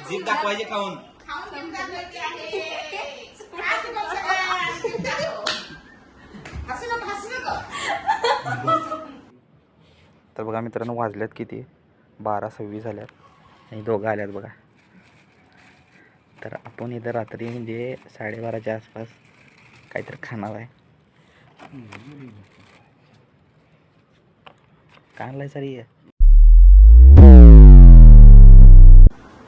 जीभ दाखवायची खाऊन. तर बघा मित्रांनो, वाजल्यात किती 12:26 झाल्यात आणि दोघं आल्यात बघा. तर आपण इथं रात्री म्हणजे 12:30च्या आसपास काहीतरी खाणार आहे. काय आणलाय सर?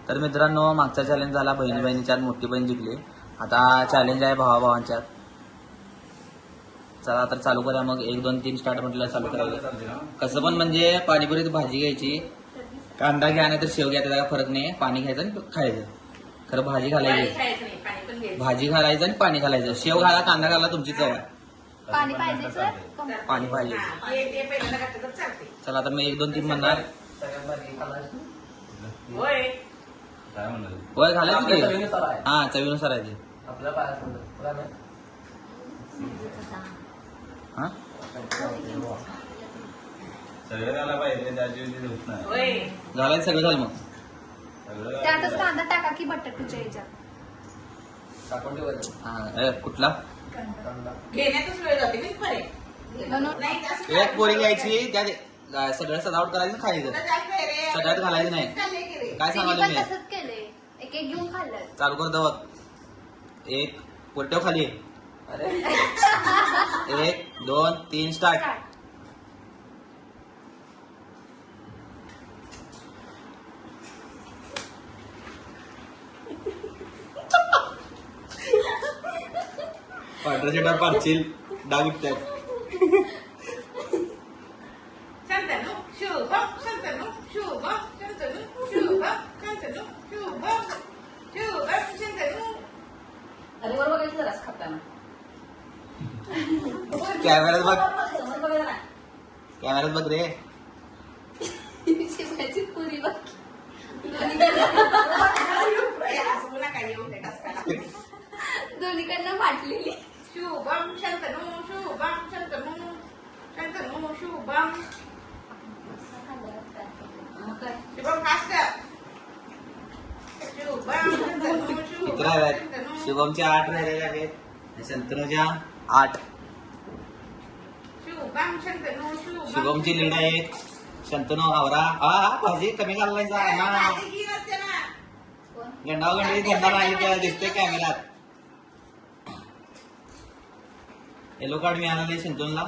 तर मित्रांनो, मागचा चॅलेंज झाला बहिणी बहिणीच्यात, मोठी बहीण जिंकली. आता चॅलेंज आहे भावाभावांच्यात. चला तर चालू करूया मग. 1 2 3 स्टार्ट म्हटलं चालू करायला. कसं पण म्हणजे पाणीपुरीत भाजी घ्यायची, कांदा घ्या नाही तर शेव घ्या, त्याचा फरक नाही. पाणी घ्यायचं आणि खायचं. खरं भाजी घालायची, भाजी घालायचं आणि पाणी घालायचं. शेव घाला, कांदा घाला, तुमची चव आहे. पाणी पाहिजे सर? पाणी पाहिजे. चला तर मी 1 2 3 म्हणणार. होय घालायचं की. हा, चवीनुसार आहे ते. हा घालायचं सगळं. झालं मग त्यातच कांदा टाका की बटाट्याच्या ह्याच्यात. कुठला घेण्यातच वेळ जाते. एक पोरी घ्यायची, त्यात सगळं सजावट करायचं, खायचं. सगळ्यात घालायचं नाही. काय सांगायला मी? तसंच केलंय, एक एक घेऊन खाल्लं. चालू कर दवत. 1 पोट्याव खाली. 1 2 3 स्टार्ट. पांढऱ्या शेटावर पारशील, डाग उठतात. कॅमेऱ्यात बघ, कॅमेऱ्यात बघ रे. शिवायची पुरी बघ. दोन्हीकडनं फाटलेली. शुभम शंतनू, शुभम शंतनू, शंतनू शुभम. शुभम फास्ट. शुभम शंतनू, किती राहिल्यात? शुभमच्या 8 राहिलेल्या आहेत, शंतनूच्या 8. शुभम शंतनू, शुभमची लीड आहे 1. शंतनू आवरा. हा भाजी कमी घालायचा ना. गंडावगंडी गंडा नाही दिसतोय कॅमेऱ्यात. येलो कार्ड मिळालं शंतनूला.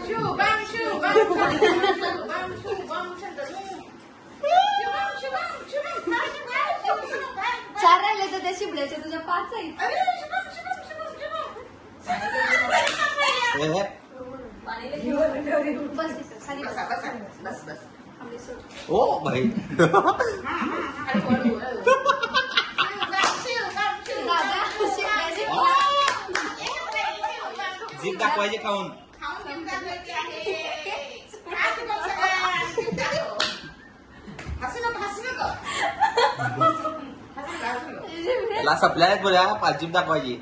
शुभम शुभम शुभम शुभम शंतनू. शुभम शुभम शुभम 4 राहिले तर त्या शिबड्याच्या तुझ्या 5 आहेत. शुभम शुभम शुभम शुभम. बस इथं खाली बस. बस बस. ओ भाई. दादा शिबड्याचे जीभ दाखवायची खाऊन. त्याला सपल्या बोल्या 5 जीभ दाखवायची.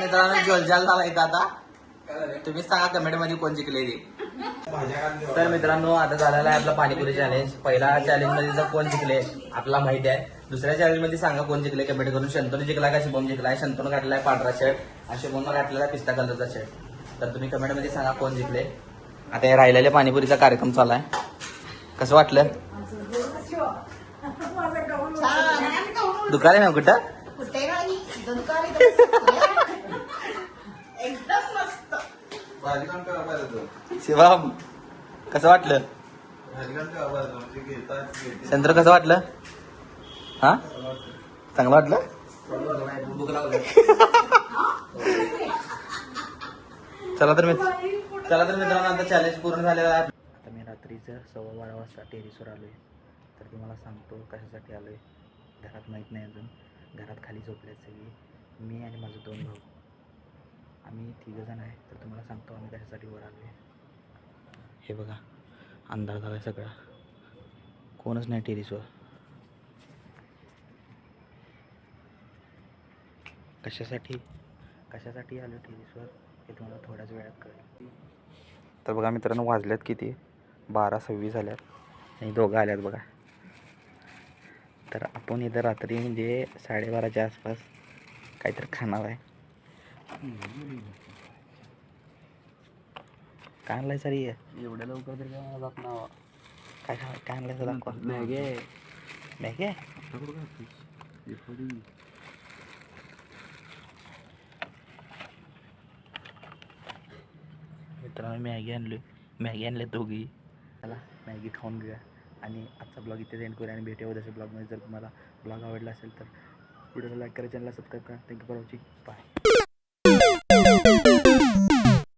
मित्रांनो जोलजाल झाला इथं. आता तुम्ही सांगा कमेंट मध्ये कोण जिंकले ते. तर मित्रांनो, आता झालेला आहे आपला पाणीपुरी चॅलेंज. पहिला चॅलेंज मध्ये जर कोण जिंकले आपला माहिती आहे. दुसऱ्या चॅलेंज मध्ये सांगा कोण जिंकले कमेंट करून. शंतनू जिंकला का शुभम जिंकलाय? शंतनू घातलेला आहे पांढरा शर्ट आणि शुभमनं घातलेला आहे पिस्ता कलरचा शर्ट. तर तुम्ही कमेंट मध्ये सांगा कोण जिंकले. आता हे राहिलेल्या पाणीपुरीचा कार्यक्रम चालू आहे. कसं वाटलं? दुकान आहे ना कुठं? एकदम मस्त. शिवम कसं वाटलं? चंद्र कसं वाटलं? हा चांगलं वाटलं. चला तर मित्रांनो, आता चॅलेंज पूर्ण झालेला आहे. आता मी रात्रीचं 12:15 वाजता टेरिसवर आलोय. तर तुम्हाला सांगतो कशासाठी आलोय. घरात माहीत नाही अजून. घरात खाली झोपल्यात सगळी. मी आणि माझे 2 भाऊ, आम्ही 3 जण आहे. तर तुम्हाला सांगतो आम्ही कशासाठी वर आलोय. हे बघा अंधार झाला आहे सगळा, कोणच नाही टेरिसवर. कशासाठी आलो टेरिसवर हे तुम्हाला थोड्याच वेळात कळेल. तर बघा मित्रांनो, वाजल्यात किती, 12:26 झाल्यात आणि दोघं आल्यात बघा. तर आपण इथं रात्री म्हणजे 12:30च्या आसपास काहीतरी खाणार आहे. काय आणलाय सरी? एवढ्या लवकर तरी काय मला जात ना. काय आणलाय दाखवा. मॅगी आहे? मित्रांनो मॅगी आणले दोघी. चला मॅगी खाऊन घेऊया आणि आजचा ब्लॉग इथे एंड करूया आणि भेटूया उद्याच्या ब्लॉगमध्ये. जर तुम्हाला ब्लॉग आवडला असेल तर व्हिडिओला लाईक करा, चॅनलला सबस्क्राईब करा. Thank you for watching. बाय.